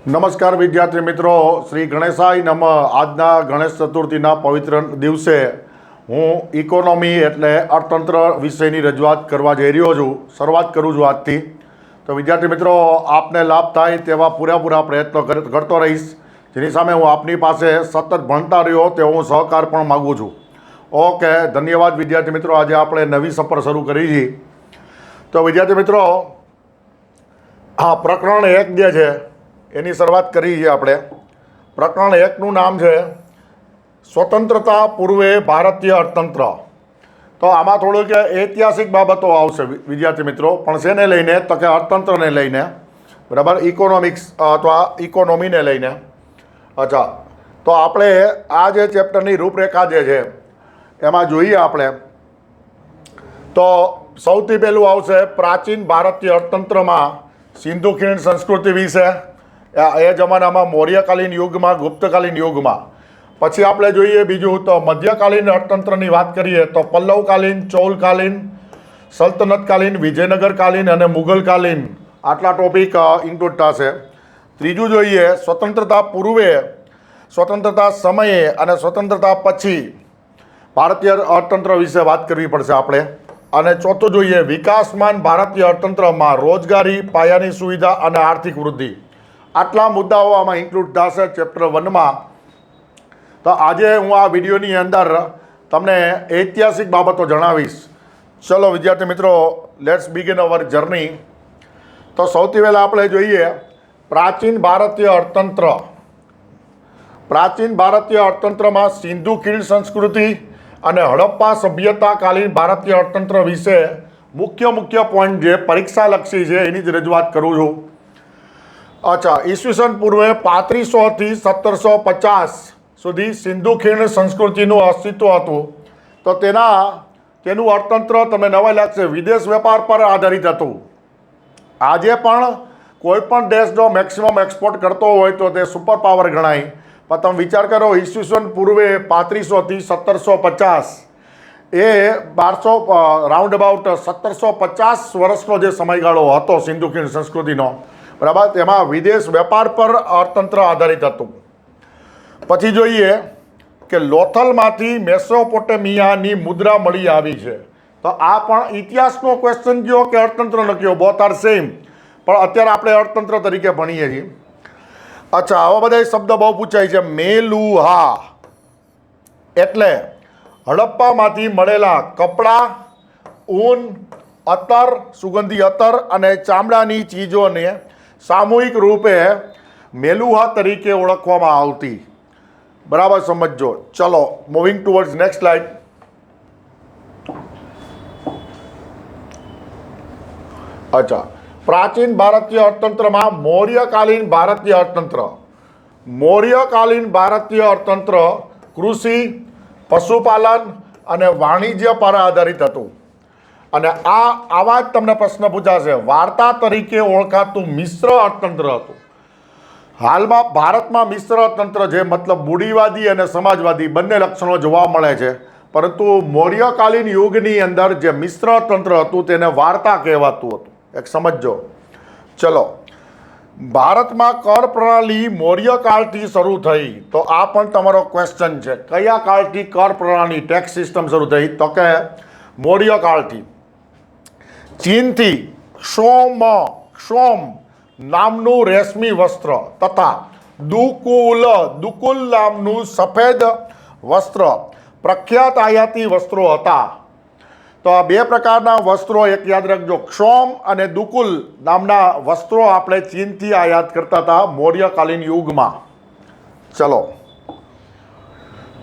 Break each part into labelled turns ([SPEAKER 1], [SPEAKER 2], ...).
[SPEAKER 1] નમસ્કાર વિદ્યાર્થી મિત્રો, શ્રી ગણેશાય નમઃ. આજના ગણેશ ચતુર્થીના પવિત્ર દિવસે હું ઇકોનોમી એટલે અર્થતંત્ર વિષયની રજૂઆત કરવા જઈ રહ્યો છું. શરૂઆત કરું છું આજથી. તો વિદ્યાર્થી મિત્રો, આપને લાભ થાય તેવા પૂરેપૂરા પ્રયત્નો કરતો રહીશ, જેની સામે હું આપની પાસે સતત ભણતા રહ્યો તેવો હું સહકાર પણ માગું છું. ઓકે, ધન્યવાદ વિદ્યાર્થી મિત્રો. આજે આપણે નવી સફર શરૂ કરી છે. તો વિદ્યાર્થી મિત્રો, પ્રકરણ 1 જે છે એની શરૂઆત કરી છે આપણે. પ્રકરણ 1નું નામ છે સ્વતંત્રતા પૂર્વે ભારતીય અર્થતંત્ર. તો આમાં થોડુંક ઐતિહાસિક બાબતો આવશે વિદ્યાર્થી મિત્રો, પણ શેને લઈને? તો કે અર્થતંત્રને લઈને, બરાબર, ઇકોનોમિક્સ અથવા ઇકોનોમીને લઈને. અચ્છા, તો આપણે આ જે ચેપ્ટરની રૂપરેખા જે છે એમાં જોઈએ આપણે. તો સૌથી પહેલું આવશે પ્રાચીન ભારતીય અર્થતંત્રમાં સિંધુ ખીણ સંસ્કૃતિ વિશે, એ જમાનામાં મૌર્યકાલીન યુગમાં, ગુપ્તકાલીન યુગમાં. પછી આપણે જોઈએ બીજું તો મધ્યકાલીન અર્થતંત્રની વાત કરીએ તો પલ્લવકાલીન, ચૌલકાલીન, સલ્તનતકાલીન, વિજયનગરકાલીન અને મુઘલકાલીન. આટલા ટોપિક ઇન્ક્લુડ થશે. ત્રીજું જોઈએ સ્વતંત્રતા પૂર્વે, સ્વતંત્રતા સમયે અને સ્વતંત્રતા પછી ભારતીય અર્થતંત્ર વિશે વાત કરવી પડશે આપણે. અને ચોથું જોઈએ વિકાસમાન ભારતીય અર્થતંત્રમાં રોજગારી, પાયાની સુવિધા અને આર્થિક વૃદ્ધિ. આટલા મુદ્દાઓ આમાં ઇન્ક્લુડ થશે ચેપ્ટર 1માં. તો આજે હું આ વિડીયોની અંદર તમને ઐતિહાસિક બાબતો જણાવીશ. ચલો વિદ્યાર્થી મિત્રો, લેટ્સ બિગિન અવર જર્ની. તો સૌથી પહેલાં આપણે જોઈએ પ્રાચીન ભારતીય અર્થતંત્ર. પ્રાચીન ભારતીય અર્થતંત્રમાં સિંધુ ખીણ સંસ્કૃતિ અને હડપ્પા સભ્યતાકાલીન ભારતીય અર્થતંત્ર વિશે મુખ્ય પોઈન્ટ જે પરીક્ષાલક્ષી છે એની જ રજૂઆત કરું છું. અચ્છા, ઈસવીસન પૂર્વે 3500થી 1750 સુધી સિંધુ ખીણ સંસ્કૃતિનું અસ્તિત્વ હતું. તો તેનું અર્થતંત્ર તમને નવાઈ લાગશે, વિદેશ વેપાર પર આધારિત હતું. આજે પણ કોઈ પણ દેશનો મેક્સિમમ એક્સપોર્ટ કરતો હોય તો તે સુપર પાવર ગણાય. પણ તમે વિચાર કરો, ઈસવીસન પૂર્વે 3500થી 1750 એ 1200 રાઉન્ડ અબાઉટ 1750 વર્ષનો જે સમયગાળો હતો સિંધુ ખીણ સંસ્કૃતિનો, બરાબર, તેમાં વિદેશ વેપાર પર અર્થતંત્ર આધારિત હતું. પછી જોઈએ કે લોથલમાંથી મેસોપોટેમિયાની મુદ્રા મળી આવી છે. તો આ પણ ઇતિહાસનો ક્વેશ્ચન કયો કે અર્થતંત્રનો કયો, બોથ આર સેમ, પણ અત્યારે આપણે અર્થતંત્ર તરીકે ભણીએ છીએ. અચ્છા, આવા બધા શબ્દ બહુ પૂછાય છે. મેલુહા એટલે હડપ્પામાંથી મળેલા કપડાં, ઊન, અત્તર, સુગંધી અત્તર અને ચામડાની ચીજોને સામૂહિક રૂપે મેલુહા તરીકે ઓળખવામાં આવતી. બરાબર, સમજો. ચલો, મૂવિંગ ટુવર્ડ્સ નેક્સ્ટ સ્લાઇડ. અચ્છા, પ્રાચીન ભારતીય અર્થતંત્રમાં મૌર્યકાલીન ભારતીય અર્થતંત્ર. મૌર્યકાલીન ભારતીય અર્થતંત્ર કૃષિ, પશુપાલન અને વાણિજ્ય પર આધારિત હતું. અને આવા જ તમને પ્રશ્ન પૂછાશે. વાર્તા તરીકે ઓળખાતું મિશ્ર અર્થતંત્ર હતું. હાલમાં ભારતમાં મિશ્ર અર્થતંત્ર છે, મતલબ મૂડીવાદી અને સમાજવાદી બંને લક્ષણો જોવા મળે છે. પરંતુ મૌર્યકાલીન યુગની અંદર જે મિશ્ર અર્થતંત્ર હતું તેને વાર્તા કહેવાતું હતું. એક સમજો. ચલો, ભારતમાં કર પ્રણાલી મૌર્ય કાળથી શરૂ થઈ. તો આ પણ તમારો ક્વેશ્ચન છે, કયા કાળથી કર પ્રણાલી, ટેક્સ સિસ્ટમ શરૂ થઈ? તો કે મૌર્ય કાળથી. ચીનથી ક્ષોમ નામનું રેશમી વસ્ત્ર તથા દુકુલ નામનું સફેદ વસ્ત્ર પ્રખ્યાત આયાતી વસ્ત્રો હતા. તો આ બે પ્રકારના વસ્ત્રો એક યાદ રાખજો, ક્ષોમ અને દુકુલ નામના વસ્ત્રો આપણે ચીનથી આયાત કરતા હતા મૌર્યકાલીન યુગમાં. ચલો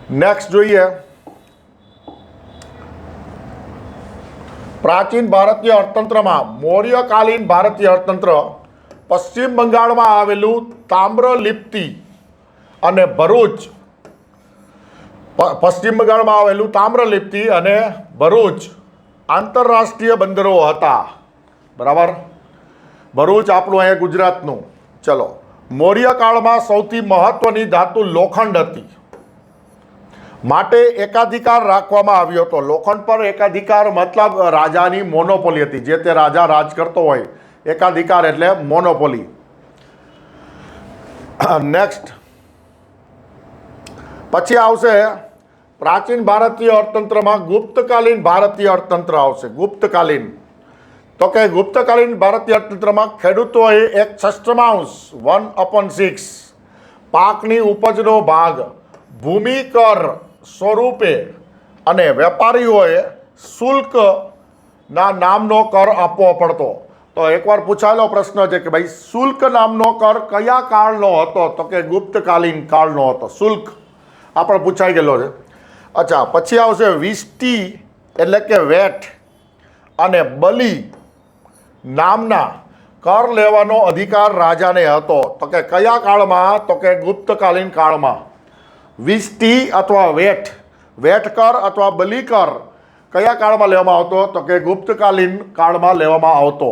[SPEAKER 1] નેક્સ્ટ જોઈએ પ્રાચીન ભારતીય અર્થતંત્રમાં મૌર્યકાલીન ભારતીય અર્થતંત્ર. પશ્ચિમ બંગાળમાં આવેલું તામ્રલિપ્તિ અને ભરૂચ, પશ્ચિમ બંગાળમાં આવેલું તામ્રલિપ્તિ અને ભરૂચ આંતરરાષ્ટ્રીય બંદરો હતા. બરાબર, ભરૂચ આપણું અહીંયા ગુજરાતનું. ચલો, મૌર્ય કાળમાં સૌથી મહત્વની ધાતુ લોખંડ હતી, માટે એકાધિકાર રાખવામાં આવ્યો હતો. લોખંડ પર એકાધિકાર મતલબ રાજાની મોનોપોલી હતી. જે તે રાજા રાજ કરતો હોય, એકાધિકાર એટલે મોનોપોલી. નેક્સ્ટ પછી આવશે પ્રાચીન ભારતીય અર્થતંત્રમાં ગુપ્તકાલીન ભારતીય અર્થતંત્ર આવશે. ગુપ્તકાલીન તો કે ગુપ્તકાલીન ભારતીય અર્થતંત્રમાં ખેડૂતોએ 1/6 1/6 પાકની ઉપજનો ભાગ ભૂમિ કર સ્વરૂપે અને વેપારીઓએ શુલ્કના નામનો કર આપવો પડતો. તો એકવાર પૂછાયેલો પ્રશ્ન છે કે ભાઈ શુલ્ક નામનો કર કયા કાળનો હતો? તો કે ગુપ્તકાલીન કાળનો હતો. શુલ્ક આ પણ પૂછાઈ ગયેલો છે. અચ્છા, પછી આવશે વિષ્ટી એટલે કે વેટ અને બલી નામના કર લેવાનો અધિકાર રાજાને હતો. તો કે કયા કાળમાં? તો કે ગુપ્તકાલીન કાળમાં. વિષ્ટી અથવા વેટ કર અથવા બલી કર કયા કાળમાં લેવામાં આવતો? તો કે ગુપ્તકાલીન કાળમાં લેવામાં આવતો.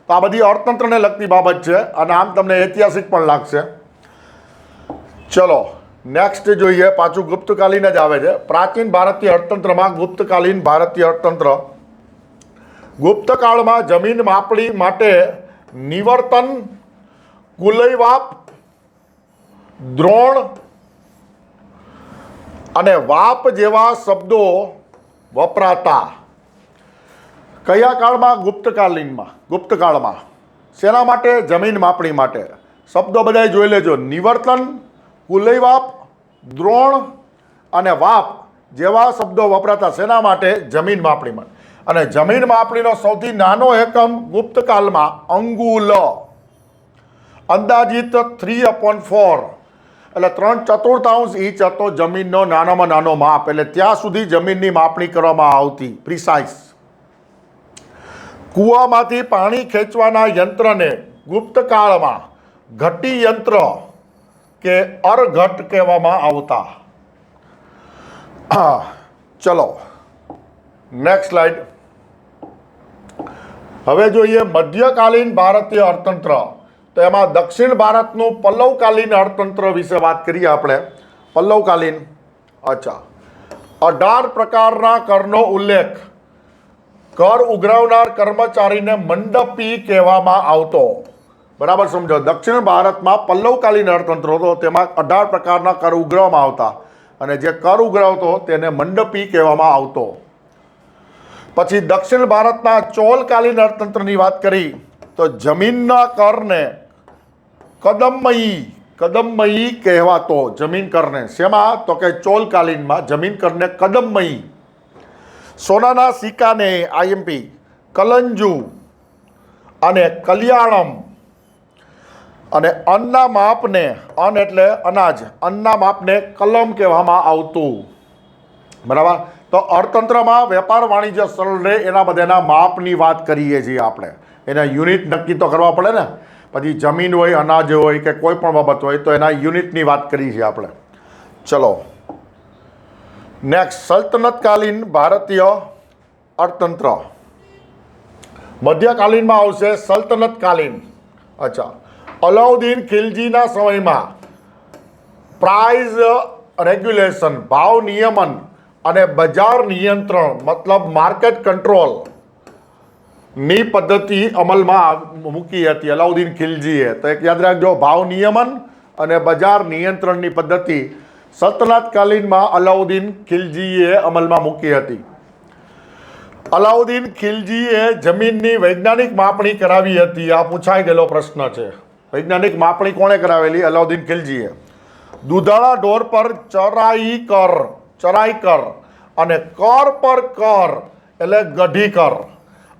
[SPEAKER 1] તો આ બધી અર્થતંત્રને લગતી બાબત છે અને આમ તમને ઐતિહાસિક પણ લાગશે. ચલો નેક્સ્ટ જોઈએ, પાછું ગુપ્તકાલીન જ આવે છે. પ્રાચીન ભારતીય અર્થતંત્રમાં ગુપ્તકાલીન ભારતીય અર્થતંત્ર. ગુપ્તકાળમાં જમીન માપણી માટે નિવર્તન, કુલૈવાપ, દ્રોણ અને વાપ જેવા શબ્દો વપરાતા. કયા કાળમાં? ગુપ્તકાળમાં. શેના માટે? જમીન માપણી માટે. શબ્દો બધાય જોઈ લેજો. નિવર્તન, કુલૈવાપ, દ્રોણ અને વાપ જેવા શબ્દો વપરાતા. શેના માટે? જમીન માપણીમાં. અને જમીન માપણીનો સૌથી નાનો એકમ ગુપ્તકાળમાં અંગુલ, અંદાજિત 3/4 એટલે 3/4 ઇંચ હતો જમીનનો નાનામાં નાનો માપ. એટલે ત્યાં સુધી જમીનની માપણી કરવામાં આવતી, પ્રિસાઇઝ. કૂવામાંથી પાણી ખેંચવાના યંત્રને ગુપ્તકાળમાં ઘટી યંત્ર કે અરઘટ કહેવામાં આવતા. ચલો નેક્સ્ટ સ્લાઇડ. હવે જોઈએ મધ્યકાલીન ભારતીય અર્થતંત્ર. તો એમાં દક્ષિણ ભારતનું પલ્લવકાલીન અર્થતંત્ર વિશે વાત કરીએ આપણે. પલ્લવકાલીન. અચ્છા, 18 પ્રકારના કરનો ઉલ્લેખ. કર ઉઘરાવનાર કર્મચારીને મંડપી કહેવામાં આવતો. બરાબર સમજો. દક્ષિણ ભારતમાં પલ્લવકાલીન અર્થતંત્ર હતો, તેમાં 18 પ્રકારના કર ઉઘરાવવામાં આવતા અને જે કર ઉઘરાવતો તેને મંડપી કહેવામાં આવતો. પછી દક્ષિણ ભારતના ચોલકાલીન અર્થતંત્રની વાત કરી તો જમીનના કરને કદમમયી કહેવાતો. જમીન કરને શેમાં? તો કે ચોલકાલીનમાં જમીન કરને કદમમયી. સોનાના સિક્કાને આઈએમપી, કલંજુ અને કલ્યાણમ અને અન્નના માપને, અન્ન એટલે અનાજ, અન્નના માપને કલમ કહેવામાં આવતું. બરાબર. તો અર્થતંત્રમાં વેપાર વાણિજ્ય સરળ રહે એના બધાના માપની વાત કરીએ છીએ આપણે. એના યુનિટ નક્કી તો કરવા પડે ને. પછી જમીન હોય, અનાજ હોય કે કોઈ પણ બાબત હોય તો એના યુનિટની વાત કરીએ છીએ આપણે. ચલો નેક્સ્ટ, સલ્તનતકાલીન ભારતીય અર્થતંત્ર. મધ્યકાલીનમાં આવશે સલ્તનતકાલીન. અચ્છા, અલાઉદ્દીન ખિલજીના સમયમાં પ્રાઇસ રેગ્યુલેશન, ભાવ નિયમન અને બજાર નિયંત્રણ મતલબ માર્કેટ કંટ્રોલ ની પદ્ધતિ અમલમાં મૂકી હતી અલાઉદ્દીન ખિલજીએ. તો એક યાદ રાખજો, ભાવ નિયમન અને બજાર નિયંત્રણની પદ્ધતિ સલ્તનતકાલીનમાં અલાઉદ્દીન ખિલજીએ અમલમાં મૂકી હતી. અલાઉદ્દીન ખિલજીએ જમીનની વૈજ્ઞાનિક માપણી કરાવી હતી. આ પૂછાઈ ગયેલો પ્રશ્ન છે. વૈજ્ઞાનિક માપણી કોણે કરાવેલી? અલાઉદ્દીન ખિલજીએ. દૂધાળા ઢોર પર ચરાઈ કર અને કર પર કર એટલે ગઢી કર.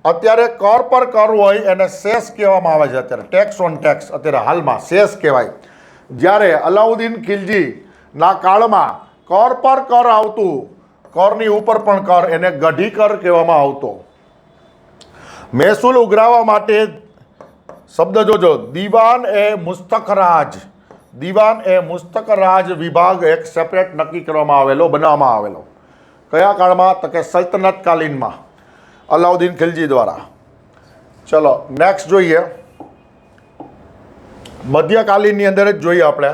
[SPEAKER 1] અત્યારે કર પર કર હોય એને સેસ કહેવામાં આવે છે. અત્યારે ટેક્સ ઓન ટેક્સ અત્યારે હાલમાં સેસ કહેવાય. જ્યારે અલાઉદ્દીન ખિલજીના કાળમાં કર પર કર આવતું, કરની ઉપર પણ કર, એને ગઢી કર કહેવામાં આવતો. મહેસૂલ ઉઘરાવવા માટે શબ્દ જોજો, દીવાન એ મુસ્તકરાજ વિભાગ એક સેપરેટ નક્કી કરવામાં આવેલો, બનાવવામાં આવેલો. કયા કાળમાં? તો કે સલ્તનતકાલીનમાં અલાઉદ્દીન ખિલજી દ્વારા. ચલો નેક્સ્ટ જોઈએ, મધ્યકાલીનની અંદર જ જોઈએ આપણે.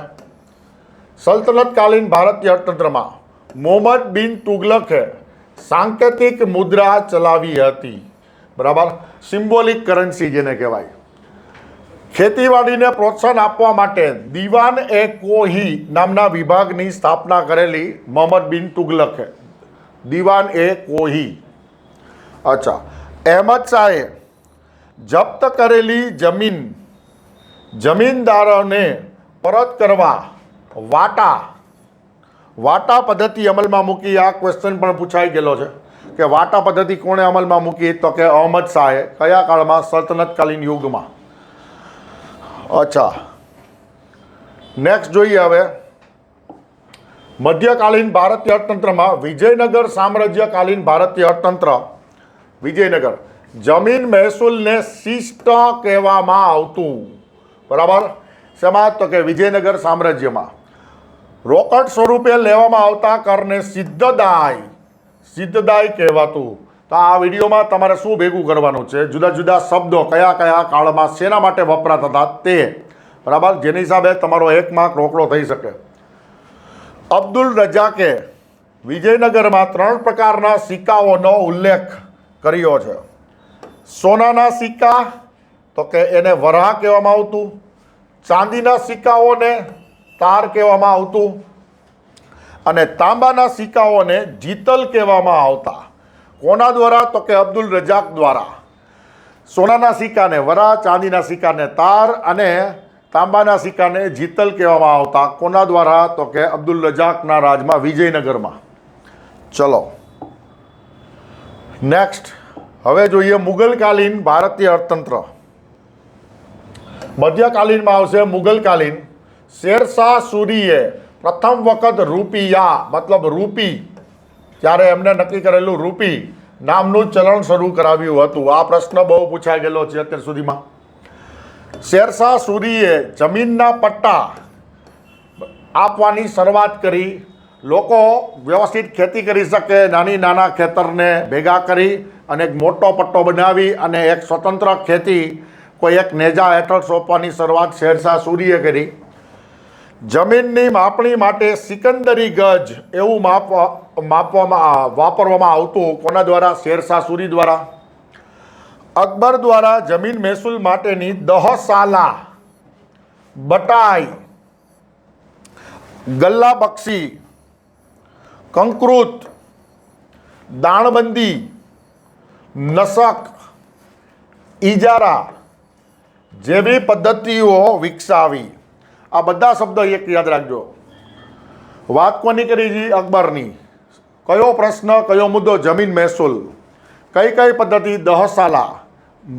[SPEAKER 1] સલ્તનતકાલીન ભારતીય અર્થતંત્રમાં મોહમ્મદ બિન તુગલકે સાંકેતિક મુદ્રા ચલાવી હતી. બરાબર. સિમ્બોલિક કરન્સી જેને કહેવાય. ખેતીવાડીને પ્રોત્સાહન આપવા માટે દિવાન એ કોહી નામના વિભાગની સ્થાપના કરેલી મોહમ્મદ બિન તુગલકે. દિવાન એ કોહી. અચ્છા, અહેમદ શાહે જપ્ત કરેલી જમીનદારોને પરત કરવા વાટા પદ્ધતિ અમલમાં મૂકી. આ ક્વેશ્ચન પણ પૂછાઈ ગયેલો છે કે વાટા પદ્ધતિ કોણે અમલમાં મૂકી? તો કે અહમદ શાહે. કયા કાળમાં? સલ્તનતકાલીન યુગમાં. અચ્છા, નેક્સ્ટ જોઈએ હવે. મધ્યકાલીન ભારતીય અર્થતંત્રમાં વિજયનગર સામ્રાજ્યકાલીન ભારતીય અર્થતંત્ર. વિજયનગર જમીન મહેસૂલને શિષ્ટ કહેવામાં આવતું. બરાબર. શેમાં? તો કે વિજયનગર સામ્રાજ્યમાં રોકડ સ્વરૂપે લેવામાં આવતા કરને સિદ્ધદાય કહેવાતું. તો આ વિડીયોમાં તમારે શું ભેગું કરવાનું છે? જુદા જુદા શબ્દો કયા કયા કાળમાં શેના માટે વપરાતા હતા તે. બરાબર. જેની હિસાબે તમારો 1 માર્ક રોકડો થઈ શકે. અબ્દુલ રજાકે વિજયનગરમાં 3 પ્રકારના સિક્કાઓનો ઉલ્લેખ કર્યો છે. સોનાના સિક્કા, તો કે એને વરાહ કહેવામાં આવતું. ચાંદીના સિક્કાઓને તાર કહેવામાં આવતું. અને તાંબાના સિક્કાઓને જીતલ કહેવામાં આવતા. કોના દ્વારા? તો કે અબ્દુલ રજાક દ્વારા. સોનાના સિક્કાને વરાહ, ચાંદીના સિક્કાને તાર અને તાંબાના સિક્કાને જીતલ કહેવામાં આવતા. કોના દ્વારા? તો કે અબ્દુલ રજાકના રાજમાં વિજયનગરમાં. ચલો નેક્સ્ટ હવે જોઈએ મુગલકાલીન ભારતીય અર્થતંત્ર. મધ્યકાલીનમાં આવશે મુગલકાલીન. શેરશાહ સૂરીએ પ્રથમ વખત રૂપિયા મતલબ રૂપી, ત્યારે એમને નક્કી કરેલું રૂપી નામનું ચલણ શરૂ કરાવ્યું હતું. આ પ્રશ્ન બહુ પૂછાઈ ગયેલો છે અત્યાર સુધીમાં. શેરશાહ સૂરીએ જમીનના પટ્ટા આપવાની શરૂઆત કરી. લોકો વ્યવસ્થિત ખેતી કરી શકે, નાના ખેતરને ભેગા કરી અને એક મોટો પટ્ટો બનાવી અને એક સ્વતંત્ર ખેતી કોઈ એક નેજા હેઠળ સોંપવાની શરૂઆત શેરશાહ સૂરીએ કરી. જમીનની માપણી માટે સિકંદરી ગજ એવું વાપરવામાં આવતું. કોના દ્વારા? શેરશાહ સૂરી દ્વારા. અકબર દ્વારા જમીન મહેસૂલ માટેની દહસાલા, બટાઈ, ગલ્લાબક્ષી, કંકૃત, દાણબંધી, નસક, ઇજારા જેવી પદ્ધતિઓ વિકસાવી. આ બધા શબ્દો એક યાદ રાખજો. વાત કોની કરી છે? અકબરની. કયો પ્રશ્ન, કયો મુદ્દો? જમીન મહેસૂલ. કઈ કઈ પદ્ધતિ? દહસાલા,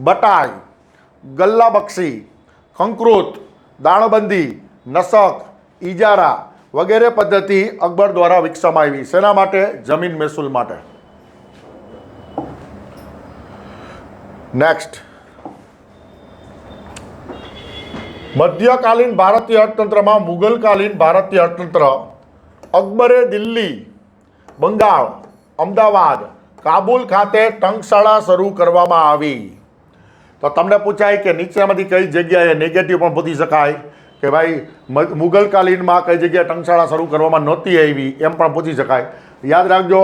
[SPEAKER 1] બટાઈ, ગલ્લાબક્ષી, કંકૃત, દાણબંધી, નસક, ઇજારા વગેરે પદ્ધતિ અકબર દ્વારા વિકસાવવામાં આવી. શેના માટે? જમીન મહેસૂલ માટે. નેક્સ્ટ, મધ્યકાલીન ભારતીય અર્થતંત્રમાં મુગલકાલીન ભારતીય અર્થતંત્ર. અકબરે દિલ્હી, બંગાળ, અમદાવાદ, કાબુલ ખાતે ટંકશાળા શરૂ કરવામાં આવી. તો તમને પૂછાય કે નીચેમાંથી કઈ જગ્યાએ નેગેટિવ પણ પૂછી શકાય કે ભાઈ મુગલકાલીનમાં કઈ જગ્યાએ ટંકશાળા શરૂ કરવામાં નહોતી આવી, એમ પણ પૂછી શકાય. યાદ રાખજો.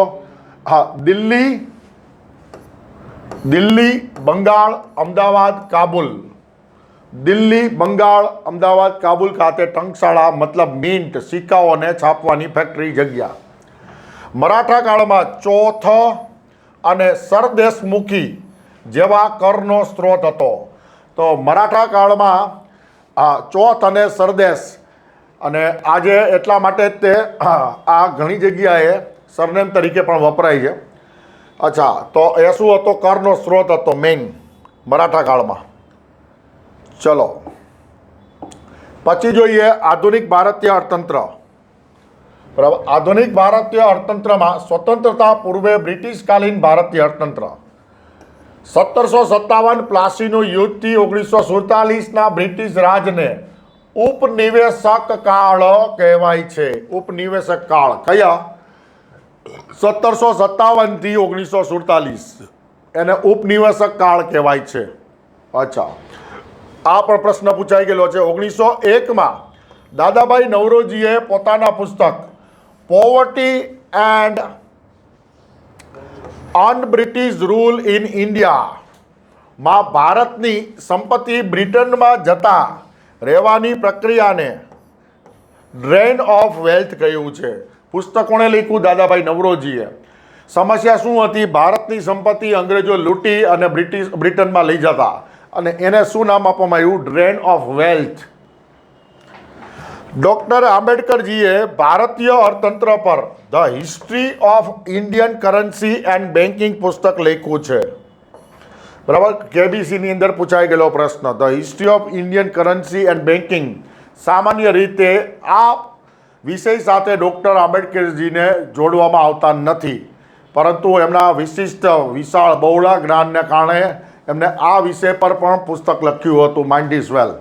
[SPEAKER 1] હા, દિલ્હી, બંગાળ, અમદાવાદ, કાબુલ. દિલ્હી, બંગાળ, અમદાવાદ, કાબુલ ખાતે ટંકશાળા મતલબ મિન્ટ, સિક્કાઓને છાપવાની ફેક્ટરી જગ્યા. મરાઠા કાળમાં ચોથ અને સરદેશમુખી જેવા કરનો સ્ત્રોત હતો. તો મરાઠા કાળમાં ચોથ અને સરદેશ, અને આજે એટલા માટે જ તે આ ઘણી જગ્યાએ સરનેમ તરીકે પણ વપરાય છે. અચ્છા, તો એ શું હતો? કરનો સ્ત્રોત હતો મેઇન મરાઠા કાળમાં. ચલો પછી જોઈએ આધુનિક ભારતીય અર્થતંત્ર. બરાબર. આધુનિક ભારતીય અર્થતંત્રમાં સ્વતંત્રતા પૂર્વે બ્રિટિશકાલીન ભારતીય અર્થતંત્ર. 1757 પ્લાસીનું યુદ્ધથી 1947ના બ્રિટિશ રાજને ઉપનિવેશક કાળ કહેવાય છે. ઉપનિવેશક કાળ કયા? 1757 થી 1947 એને ઉપનિવેશક કાળ કહેવાય છે. અચ્છા, આ પણ પ્રશ્ન પૂછાઈ ગયેલો છે. 1901માં દાદાભાઈ નવરોજીએ પોતાના પુસ્તક poverty and unBritish rule in India માં ભારતની સંપત્તિ બ્રિટનમાં જતા રહેવાની પ્રક્રિયાને ડ્રેન ઓફ વેલ્થ કહ્યું છે. પુસ્તક કોણે લખ્યું? દાદાભાઈ નવરોજીએ. સમસ્યા શું હતી? ભારતની સંપત્તિ અંગ્રેજો લૂંટી અને બ્રિટનમાં લઈ જતા, અને એને શું નામ આપવામાં આવ્યું? Drain of wealth. ડૉક્ટર આંબેડકરજીએ ભારતીય અર્થતંત્ર per the history of Indian currency and banking પુસ્તક લખ્યું છે. બરાબર, કેબીસીની અંદર પૂછાઈ ગયેલો પ્રશ્ન, the history of Indian currency and banking. સામાન્ય રીતે આ વિષય સાથે ડૉક્ટર આંબેડકરજીને જોડવામાં આવતા નથી, પરંતુ એમના વિશિષ્ટ વિશાળ બહોળા જ્ઞાનને કારણે એમને આ વિષય પર પણ પુસ્તક લખ્યું હતું, માઇન્ડ ઇઝ વેલ.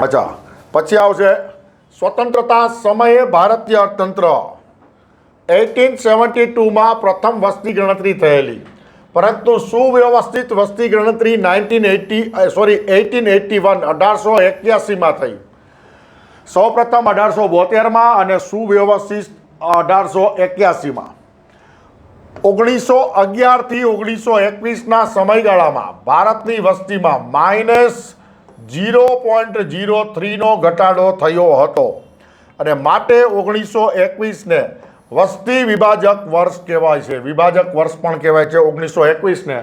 [SPEAKER 1] અચ્છા, પછી આવશે સ્વતંત્રતા સમયે ભારતીય અર્થતંત્ર. 1872માં પ્રથમ વસ્તી ગણતરી થયેલી, પરંતુ સુવ્યવસ્થિત વસ્તી ગણતરી 1881માં થઈ. સૌપ્રથમ 1872માં અને સુવ્યવસ્થિત 1881માં. 1911થી 1921ના સમયગાળામાં ભારતની વસ્તીમાં -0.03નો ઘટાડો થયો હતો, અને માટે 1921ને વસ્તી વિભાજક વર્ષ કહેવાય છે. વિભાજક વર્ષ પણ કહેવાય છે 1921ને.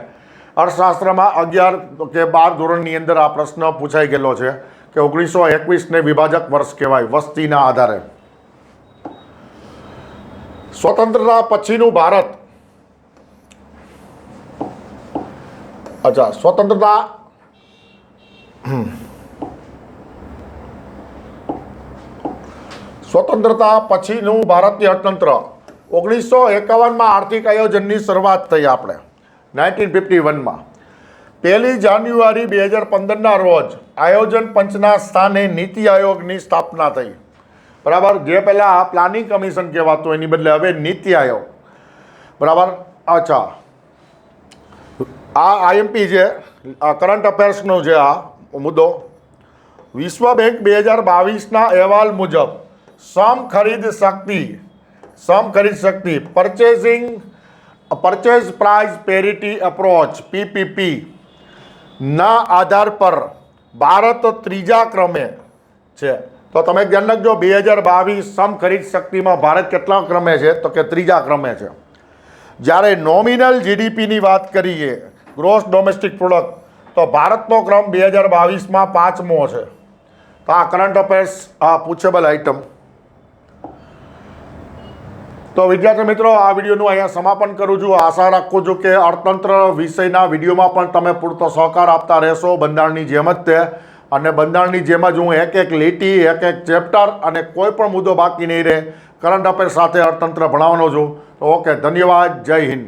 [SPEAKER 1] અર્થશાસ્ત્રમાં 11 કે 12 ધોરણની અંદર આ પ્રશ્ન પૂછાઈ ગયેલો છે કે 1921ને વિભાજક વર્ષ કહેવાય વસ્તીના આધારે. સ્વતંત્રતા પછીનું ભારત. અચ્છા, સ્વતંત્રતા પછીનું ભારતીય અર્થતંત્ર. 1951માં આર્થિક આયોજનની શરૂઆત થઈ આપણે 1951માં. 1 જાન્યુઆરી 2015ના રોજ આયોજન પંચના સ્થાને નીતિ આયોગની સ્થાપના થઈ. બરાબર, જે પહેલાં પ્લાનિંગ કમિશન કહેવાતું એની બદલે હવે નીતિ આયોગ. બરાબર. અચ્છા, આ આઈએમપી છે, કરંટ અફેર્સનો છે આ મુદ્દો. વિશ્વ બેંક 2022ના અહેવાલ મુજબ સમખરીદ શક્તિ purchase price parity approach PPP ના આધાર પર ભારત ત્રીજા ક્રમે છે. તો તમે ધ્યાન રાખજો, 2022 સમખરીદ શક્તિમાં ભારત કેટલા ક્રમે છે? તો કે ત્રીજા ક્રમે છે. જ્યારે નોમિનલ જીડીપીની વાત કરીએ, ગ્રોસ ડોમેસ્ટિક પ્રોડક્ટ, તો ભારતનો ક્રમ 2022માં 5મો છે. તો આ કરંટ અફેર્સ પૂછેબલ આઇટમ. તો વિદ્યાર્થી મિત્રો, આ વિડીયોનું અહીંયા સમાપન કરું છું. આશા રાખું છું કે અર્થતંત્ર વિષયના વિડીયોમાં પણ તમે પૂરતો સહકાર આપતા રહેશો, બંધારણની જેમ જ તે. અને બંધારણની જેમ જ હું એક લીટી, એક ચેપ્ટર અને કોઈ પણ મુદ્દો બાકી નહીં રહે, કરંટ અફેર સાથે અર્થતંત્ર ભણાવવાનો છું. તો ઓકે, ધન્યવાદ. જય હિન્દ.